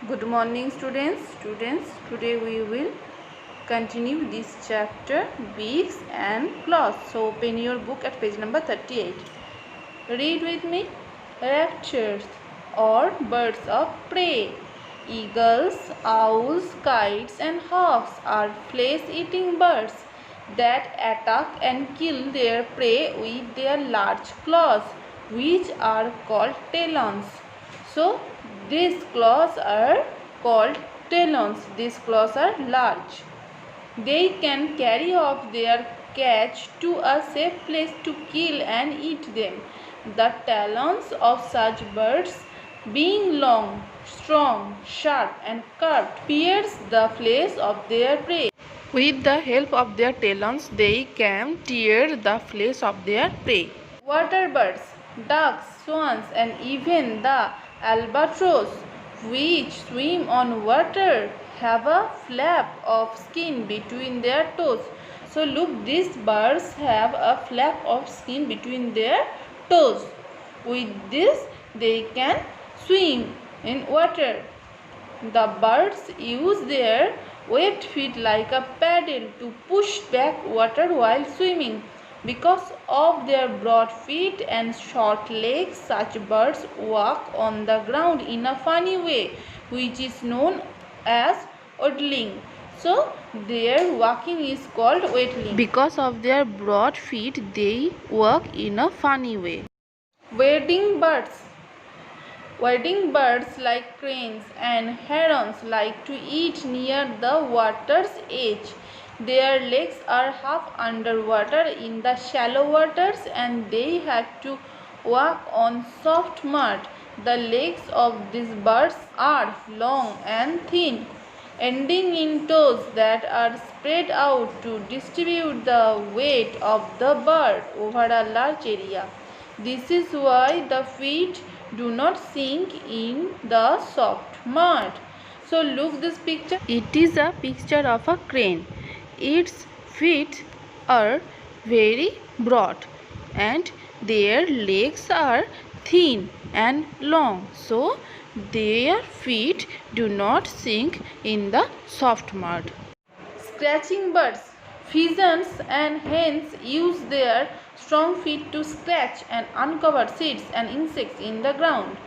Good morning students. Today we will continue this chapter beaks and claws. So open your book at page number 38. Read with me. Raptors or birds of prey. Eagles, owls, kites and hawks are flesh-eating birds that attack and kill their prey with their large claws, which are called talons. So these claws are called talons. These claws are large. They can carry off their catch to a safe place to kill and eat them. The talons of such birds, being long, strong, sharp and curved, pierce the flesh of their prey. With the help of their talons, they can tear the flesh of their prey. Water birds, ducks, swans and even the albatross, which swim on water, have a flap of skin between their toes. So look, these birds have a flap of skin between their toes. With this they can swim in water. The birds use their webbed feet like a paddle to push back water while swimming. Because of their broad feet and short legs, such birds walk on the ground in a funny way, which is known as waddling. So their walking is called waddling. Because of their broad feet, they walk in a funny way. Wading birds. Wading birds like cranes and herons like to eat near the water's edge. Their legs are half underwater in the shallow waters and they have to walk on soft mud. The legs of these birds are long and thin, ending in toes that are spread out to distribute the weight of the bird over a large area. This is why the feet do not sink in the soft mud. So look this picture. It is a picture of a crane. Its feet are very broad and their legs are thin and long. So their feet do not sink in the soft mud. Scratching birds. Pigeons and hens use their strong feet to scratch and uncover seeds and insects in the ground.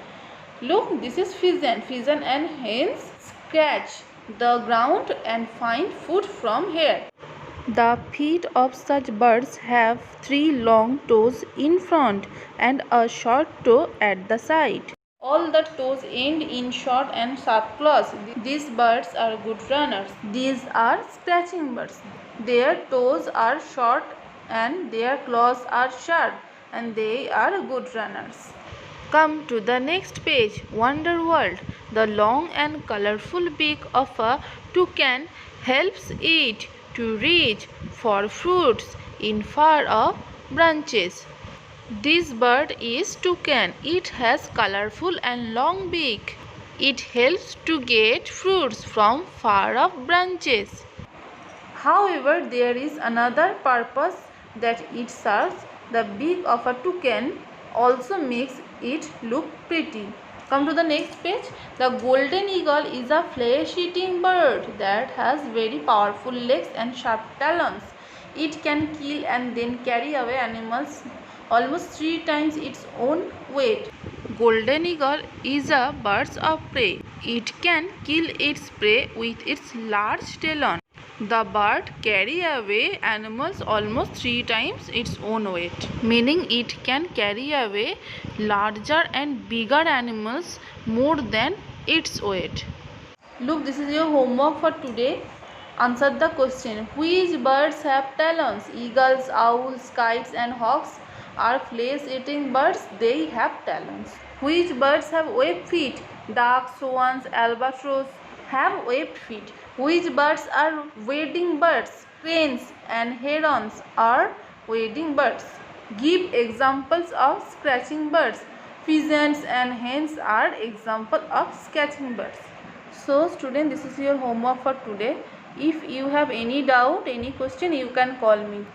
Look, this is pigeon. Pigeon and hens scratch the ground and find food from here. The feet of such birds have 3 long toes in front and a short toe at the side. All the toes end in short and sharp claws. These birds are good runners. These are scratching birds. Their toes are short and their claws are sharp and they are good runners. Come to the next page. Wonder World. The long and colorful beak of a toucan helps it to reach for fruits in far off branches. This bird is toucan. It has colorful and long beak. It helps to get fruits from far off branches. However, there is another purpose that it serves. The beak of a toucan also makes it look pretty. Come to the next page. The golden eagle is a flesh-eating bird that has very powerful legs and sharp talons. It can kill and then carry away animals almost 3 times its own weight. Golden eagle is a bird of prey. It can kill its prey with its large talon. The bird carry away animals almost 3 times its own weight, meaning it can carry away larger and bigger animals more than its weight. Look, this is your homework for today. Answer the question. Which birds have talons? Eagles, owls, kites and hawks are flesh-eating birds. They have talons. Which birds have webbed feet? Ducks, swans, albatross have webbed feet. Which birds are wading birds? Cranes and herons are wading birds. Give examples of scratching birds. Pigeons and hens are example of scratching birds. So student, this is your homework for today. If you have any doubt, any question, you can call me.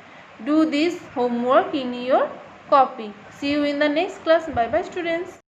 Do this homework in your copy. See you in the next class. Bye bye students.